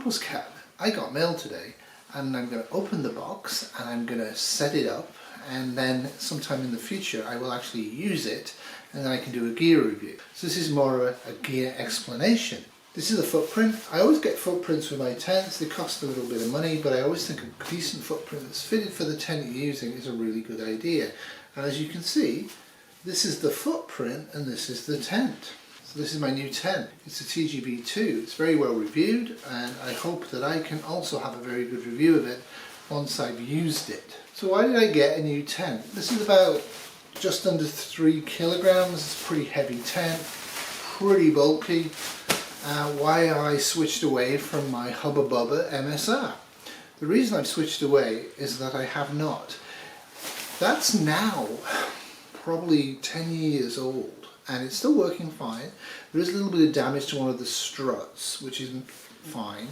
Huples cat. I got mail today and I'm going to open the box and I'm going to set it up, and then sometime in the future I will actually use it and then I can do a gear review. So this is more of a gear explanation. This is a footprint. I always get footprints for my tents. They cost a little bit of money, but I always think a decent footprint that's fitted for the tent you're using is a really good idea. And as you can see, this is the footprint and this is the tent. So this is my new tent. It's a TGV 2. It's very well reviewed, and I hope that I can also have a very good review of it once I've used it. So why did I get a new tent? This is about just under 3 kilograms. It's a pretty heavy tent, pretty bulky. Why I switched away from my Hubba Hubba MSR. The reason I've switched away is that I have not. That's now probably 10 years old and it's still working fine. There is a little bit of damage to one of the struts, which isn't fine,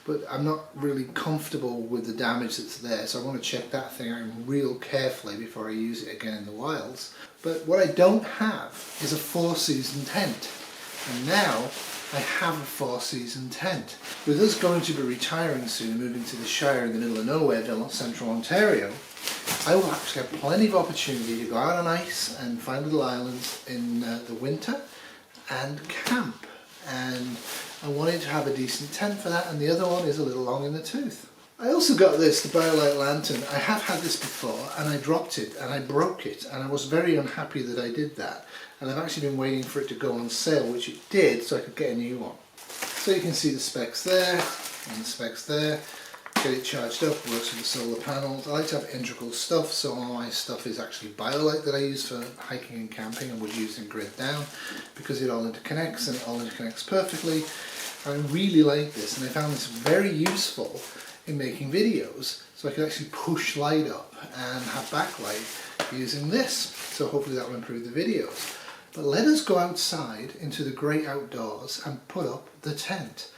but I'm not really comfortable with the damage that's there, so I want to check that thing out real carefully before I use it again in the wilds. But what I don't have is a 4-season tent, and now I have a 4-season tent. With us going to be retiring soon and moving to the Shire in the middle of nowhere, central Ontario, I will actually have plenty of opportunity to go out on ice and find little islands in the winter and camp. And I wanted to have a decent tent for that, and the other one is a little long in the tooth. I also got this, the BioLite lantern. I have had this before and I dropped it and I broke it, and I was very unhappy that I did that. And I've actually been waiting for it to go on sale, which it did, so I could get a new one. So you can see the specs there and the specs there. Get it charged up, works with the solar panels. I like to have integral stuff, so all my stuff is actually BioLite that I use for hiking and camping and would use in grid down, because it all interconnects and it all interconnects perfectly. I really like this, and I found this very useful in making videos, so I could actually push light up and have backlight using this. So hopefully that will improve the videos. But let us go outside into the great outdoors and put up the tent.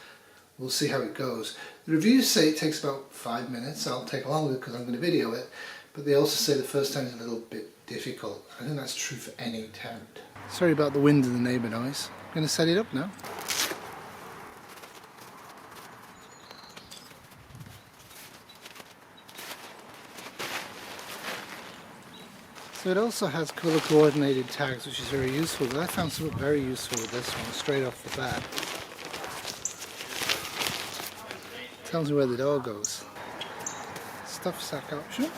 We'll see how it goes. The reviews say it takes about 5 minutes. I'll take longer because I'm going to video it, but they also say the first time is a little bit difficult. I think that's true for any tent. Sorry about the wind and the neighbour noise. I'm going to set it up now. So it also has colour coordinated tags, which is very useful, but I found something very useful with this one straight off the bat. Tells me where the door goes. Stuff sack option.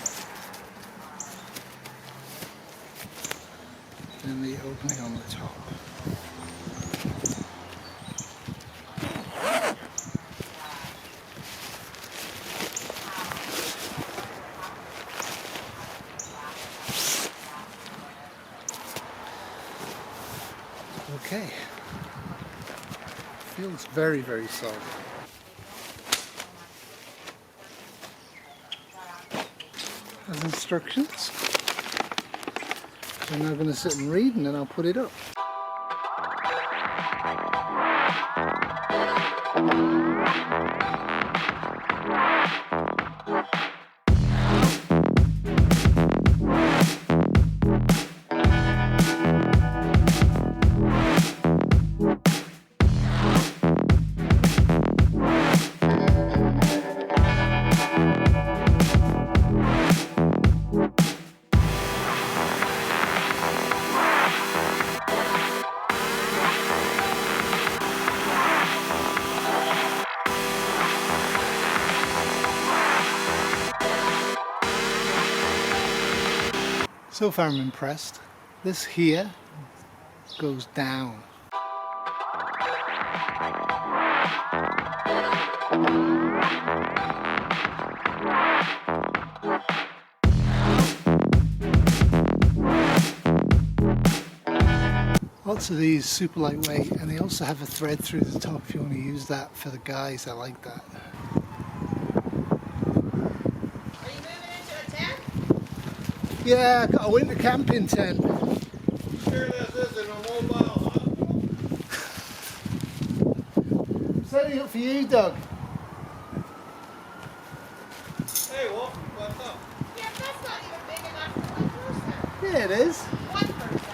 And the opening on the top. Okay, feels very, very solid. Has instructions. I'm now going to sit and read, and then I'll put it up. So far I'm impressed. This here goes down. Lots of these super lightweight, and they also have a thread through the top if you want to use that for the guys. I like that. Yeah, I got a winter camping tent. You sure this isn't a mobile hospital? I'm setting up for you, Doug. Hey, Wolf, what's up? Yeah, that's not even big enough for one person. Yeah, it is. One person.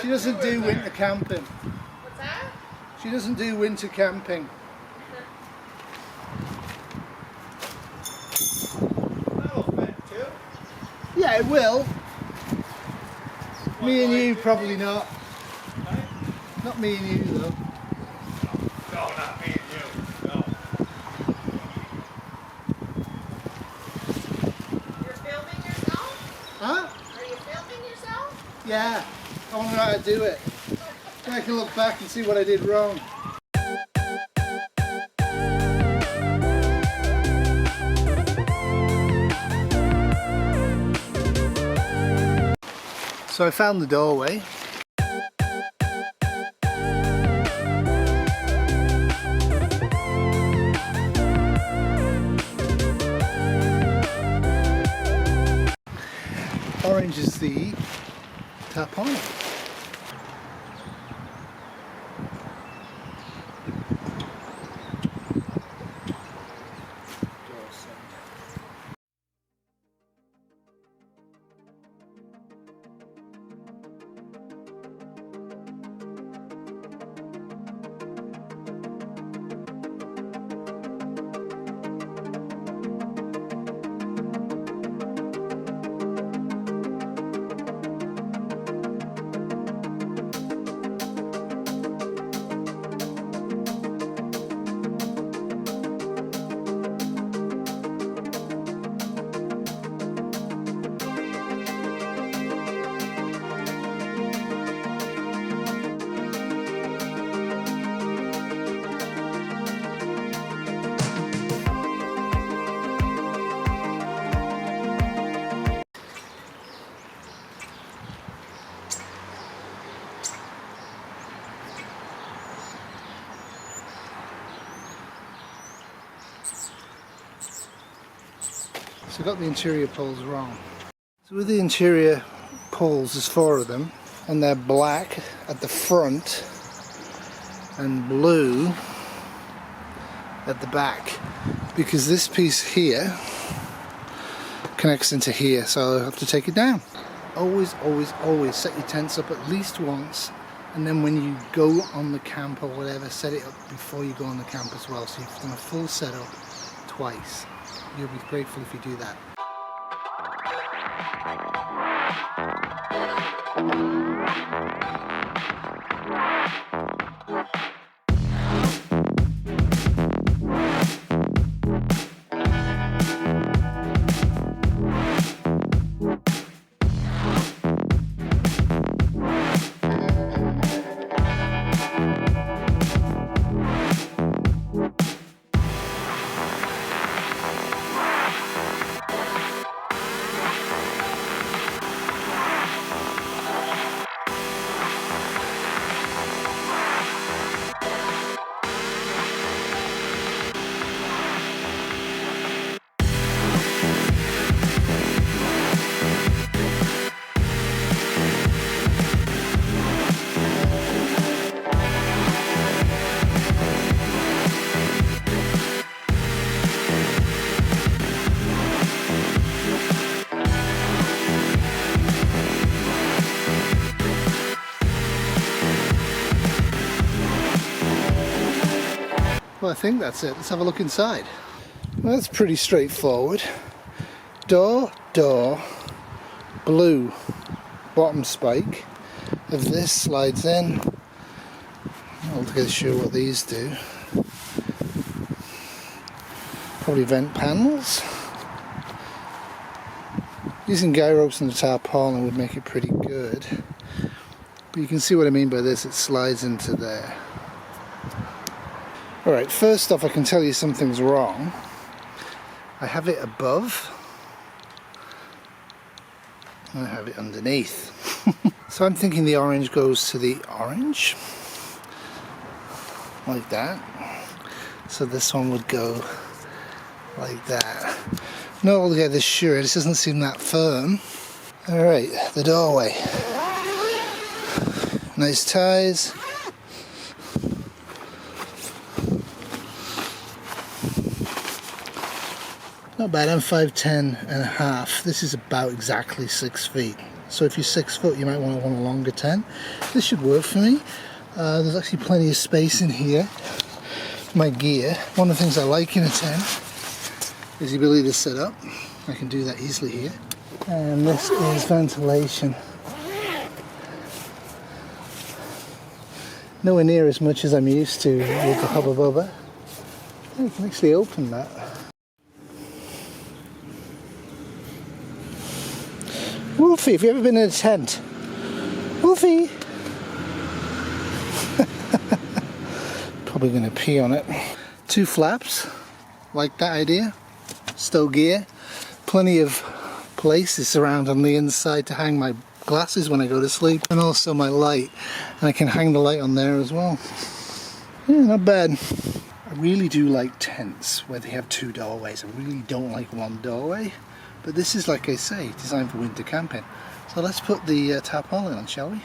She doesn't do winter camping. What's that? She doesn't do winter camping. That'll fit too. Yeah, it will. Me and you, probably not. Right? Not me and you, though. No, not me and you. No. You're filming yourself? Huh? Are you filming yourself? Yeah. I want to know how to do it. Then I can look back and see what I did wrong. So I found the doorway. Orange is the tarpaulin. So I got the interior poles wrong. So with the interior poles, there's 4 of them, and they're black at the front and blue at the back, because this piece here connects into here, so I'll have to take it down. Always, always, always set your tents up at least once, and then when you go on the camp or whatever, set it up before you go on the camp as well, so you've done a full setup twice. You'll be grateful if you do that. Well, I think that's it. Let's have a look inside. Well, that's pretty straightforward. Door, blue bottom spike of this slides in. Not really sure what these do. Probably vent panels. Using guy ropes and the tarpaulin would make it pretty good. But you can see what I mean by this, it slides into there. Alright, first off I can tell you something's wrong. I have it above. I have it underneath. So I'm thinking the orange goes to the orange. Like that. So this one would go like that. Not altogether sure, this doesn't seem that firm. Alright, the doorway. Nice ties. Not bad, I'm 5'10" and a half. This is about exactly 6 feet. So if you're 6 foot, you might want a longer tent. This should work for me. There's actually plenty of space in here for my gear. One of the things I like in a tent is the ability to set up. I can do that easily here. And this is ventilation. Nowhere near as much as I'm used to with the Hubba Hubba. You can actually open that. Wolfie, have you ever been in a tent? Wolfie! Probably going to pee on it. 2 flaps, like that idea. Stow gear. Plenty of places around on the inside to hang my glasses when I go to sleep. And also my light. And I can hang the light on there as well. Yeah, not bad. I really do like tents where they have 2 doorways. I really don't like 1 doorway. But this is, like I say, designed for winter camping. So let's put the tarpaulin on, shall we?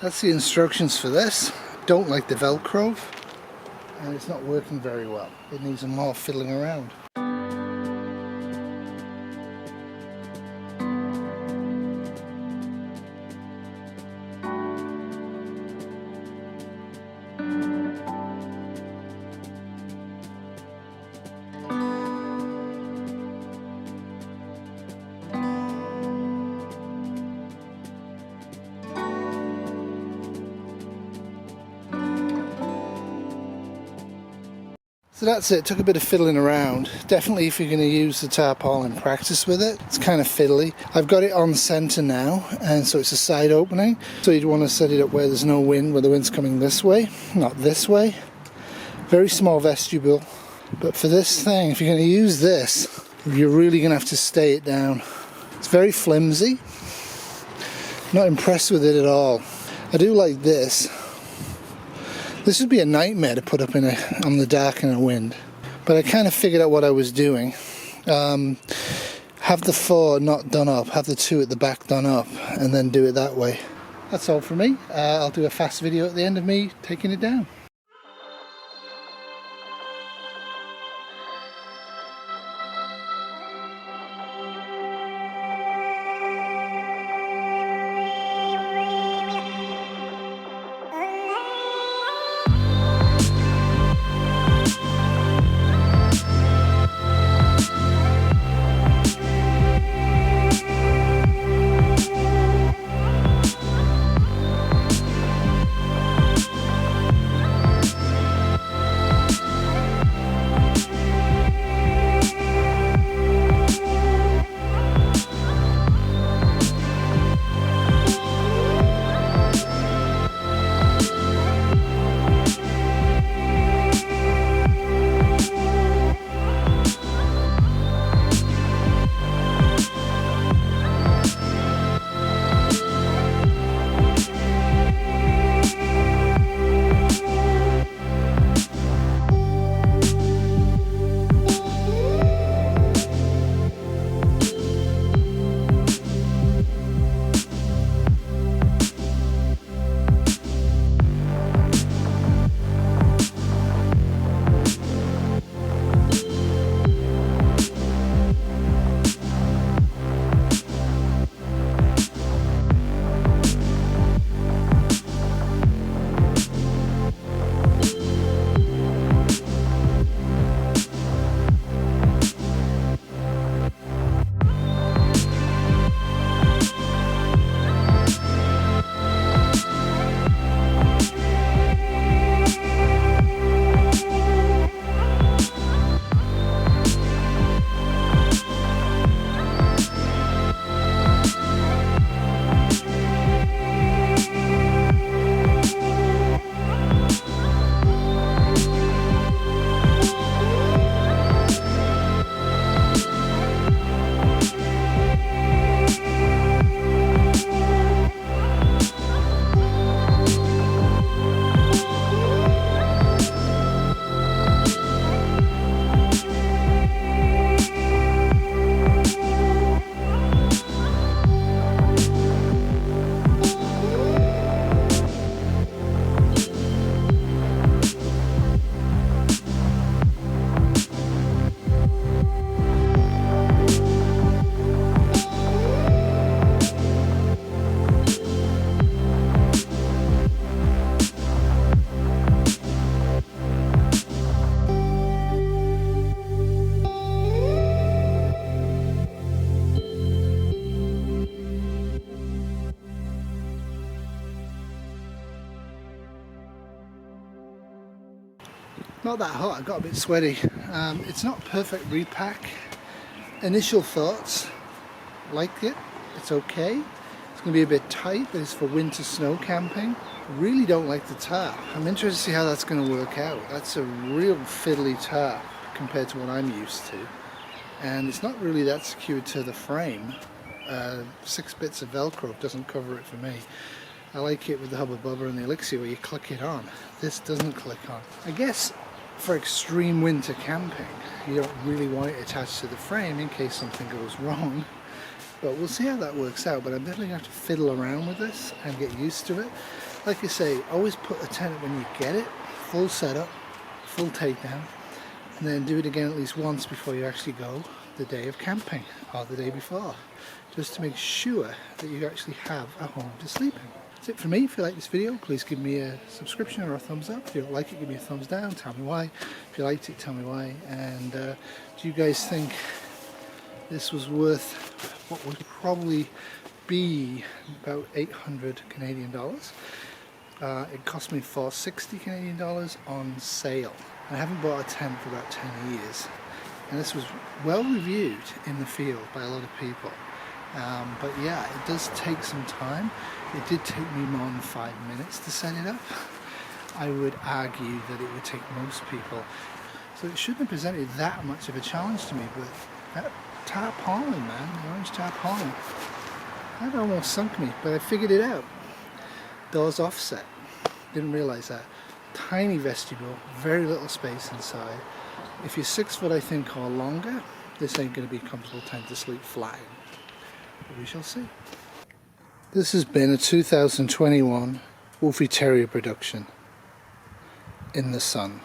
That's the instructions for this. Don't like the Velcro, and it's not working very well. It needs some more fiddling around. So that's it, took a bit of fiddling around. Definitely if you're going to use the tarpaulin, practice with it. It's kind of fiddly. I've got it on centre now, and so it's a side opening. So you'd want to set it up where there's no wind, where the wind's coming this way, not this way. Very small vestibule. But for this thing, if you're going to use this, you're really going to have to stay it down. It's very flimsy. Not impressed with it at all. I do like this. This would be a nightmare to put up on the dark in a wind. But I kind of figured out what I was doing. Have the 4 not done up, have the 2 at the back done up, and then do it that way. That's all from me. I'll do a fast video at the end of me taking it down. Not that hot, I got a bit sweaty. It's not perfect repack. Initial thoughts, like it, it's okay. It's going to be a bit tight, but it's for winter snow camping. Really don't like the tarp. I'm interested to see how that's going to work out. That's a real fiddly tarp compared to what I'm used to. And it's not really that secured to the frame. 6 bits of Velcro doesn't cover it for me. I like it with the Hubba Bubba and the Elixir where you click it on. This doesn't click on. I guess for extreme winter camping, you don't really want it attached to the frame in case something goes wrong. But we'll see how that works out. But I'm definitely going to have to fiddle around with this and get used to it. Like I say, always put a tent when you get it, full setup, full takedown, and then do it again at least once before you actually go the day of camping or the day before, just to make sure that you actually have a home to sleep in. That's it for me. If you like this video, please give me a subscription or a thumbs up. If you don't like it, give me a thumbs down. Tell me why. If you liked it, tell me why. And do you guys think this was worth what would probably be about 800 Canadian dollars? It cost me $460 Canadian dollars on sale. I haven't bought a tent for about 10 years. And this was well reviewed in the field by a lot of people. But yeah, it does take some time. It did take me more than 5 minutes to set it up. I would argue that it would take most people. So it shouldn't have presented that much of a challenge to me, but that tarpaulin, man, the orange tarpaulin, that almost sunk me, but I figured it out. Doors offset. Didn't realize that. Tiny vestibule, very little space inside. If you're 6 foot, I think, or longer, this ain't going to be a comfortable tent to sleep flat in. But we shall see. This has been a 2021 Wolfie Terrier production in the sun.